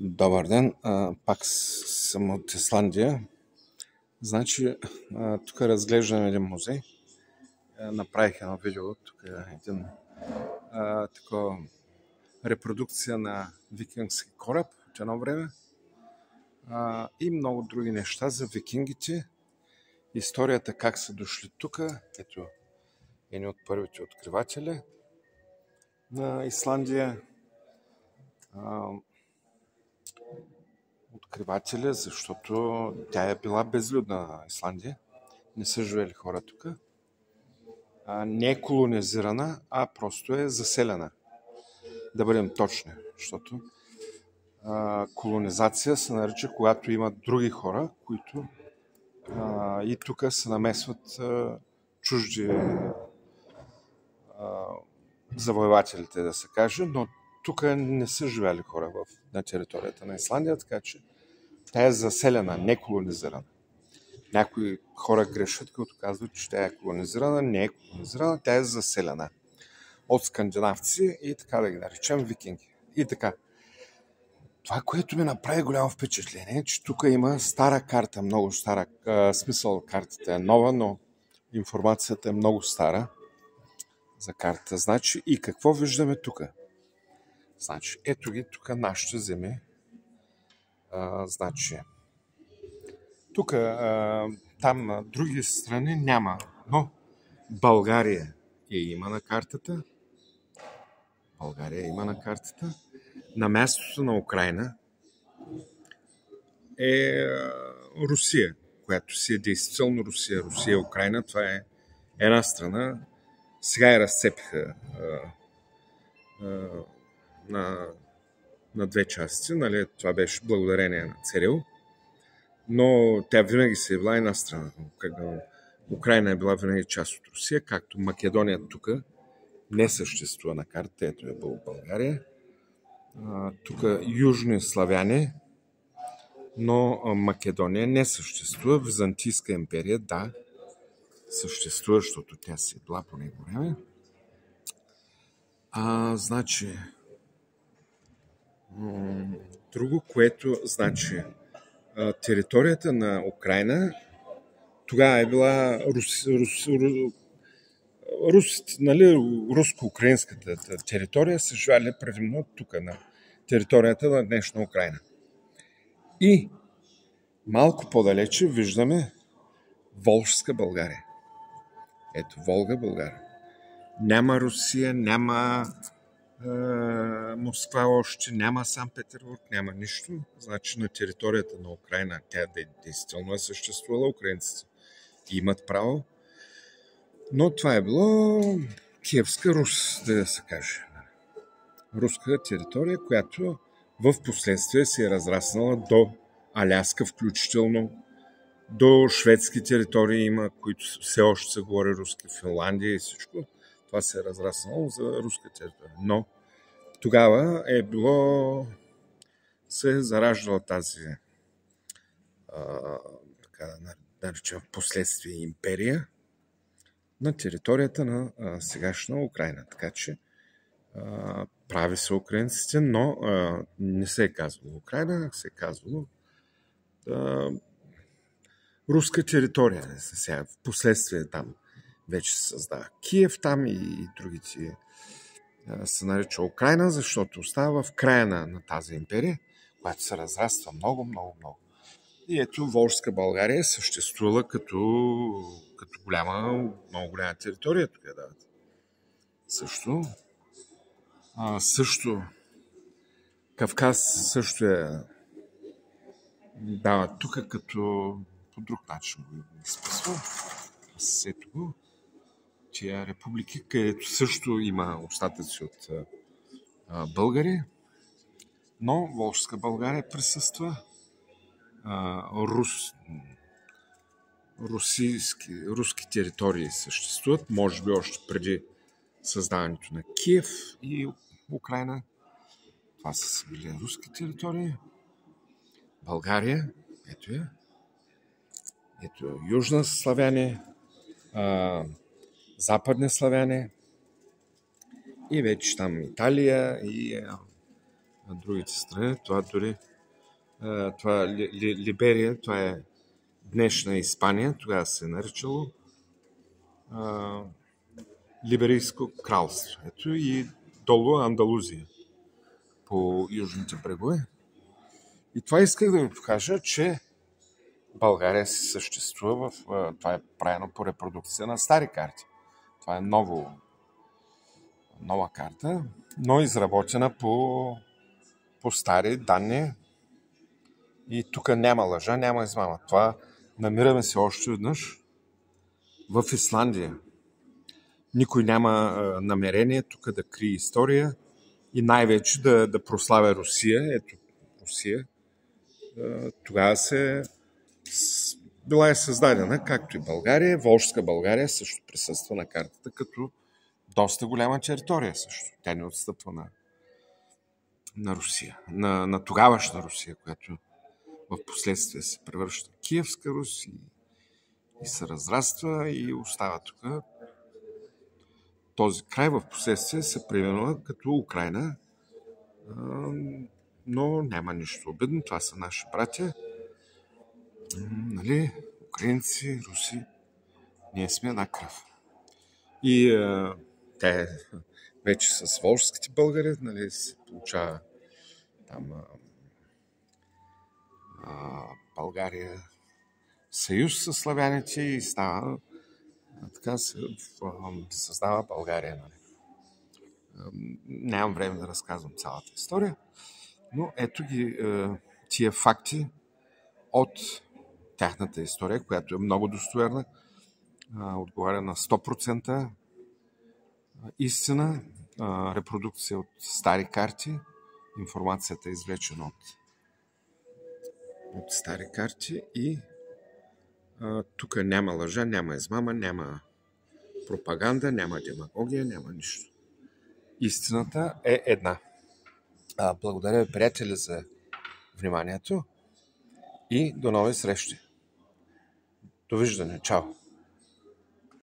Добър ден, пак съм от Исландия. Значи, тук разглеждам един музей. Направих едно видео, тук е един такова репродукция на викингски кораб от едно време и много други неща за викингите. Историята как са дошли тук. Ето, едни от първите откриватели на Исландия. Откривателя, защото тя е била безлюдна Исландия. Не са живели хора тук. Не е колонизирана, а просто е заселена. Да бъдем точни, защото колонизация се нарича, когато има други хора, които и тук се намесват чужди завоевателите, да се каже, но тук не са живели хора на територията на Исландия, така че тя е заселена, не колонизирана. Някои хора грешат, като казват, че тя е колонизирана. Не е колонизирана, тя е заселена от скандинавци и така да ги наречем викинги. И така. Това, което ми направи голямо впечатление, е, че тук има стара карта, много стара. Смисъл, картата е нова, но информацията е много стара за картата. Значи, и какво виждаме тук? Значи, ето ги тук нашите земи. Значи, тук, там на други страни няма, но България има на картата. България има на картата. На мястото на Украйна е Русия, която си е действително Русия. Русия и Украйна, това е една страна. Сега я разцепиха на две части. Нали? Това беше благодарение на ЦРУ. Но тя винаги се е била една страна. Украйна е била винаги част от Русия, както Македония тук не съществува на карта. Ето е България. Тук южни славяни, но Македония не съществува. Византийска империя, да, съществува, защото тя си е била по него време. Значи, друго, което значи територията на Украйна тогава е била руско-украинската територия са живели предимно тук, на територията на днешна Украйна. И малко по-далече виждаме Волжска България. Ето, Волга, България. Няма Русия, няма Москва още, няма Санкт-Петербург, няма нищо. Значи на територията на Украйна тя действително е съществувала, украинците имат право. Но това е било Киевска Рус, да се каже. Руска територия, която в последствие се е разраснала до Аляска включително, до шведски територии има, които все още се говори руски, Финландия и всичко. Това се е разраснало за руска територия. Но тогава е било, се е зараждала тази така да наречем в последствие империя на територията на сегашна Украйна. Така че прави са украинците, но не се е казвало Украйна, се е казвало руска територия. Сега, в последствие там вече се създава Киев там и другите се нарича Украйна, защото остава в края на тази империя, която се разраства много, много, много. И ето Волжска България съществува като много голяма територия тук е дават. Също Кавказ също е дава тук като по друг начин го изписва. Ето го. Тия републики, където също има остатъци от българи, но Волжска България присъства. Руски територии съществуват, може би още преди създаването на Киев и Украйна. Това са били руски територии. България, ето я. Ето южна славяне, западни славяне и вече там Италия и другите страни. Това дори Това Либерия, това е днешна Испания, тогава се е наричало Либерийско кралство. Ето и долу Андалузия по южните брегове. И това исках да ви покажа, че България си съществува това е правено по репродукция на стари карти. Това е нова карта, но изработена по стари данни. И тук няма лъжа, няма измама. Това намираме се още веднъж в Исландия. Никой няма намерение тук да крие история и най-вече да прославя Русия. Ето, Русия тогава била е създадена, както и България. Волжска България също присъства на картата, като доста голяма територия също. Тя не отстъпва на Русия, на тогавашна Русия, която в последствие се превръща в Киевска Русь и се разраства и остава тук. Този край в последствие се преименува като Украйна, но няма нищо обидно. Това са наши братя. Нали? Украинци, руси. Ние сме една кръв. И те вече с волжските българи, нали, се получава там България съюз с славяните и става така се създава България. Нали. Нямам време да разказвам цялата история, но ето ги тия факти от тяхната история, която е много достоверна, отговаря на 100% истина, репродукция от стари карти, информацията е извлечена от стари карти и тук няма лъжа, няма измама, няма пропаганда, няма демагогия, няма нищо. Истината е една. Благодаря ви, приятели, за вниманието и до нови срещи. Довиждане. Чао!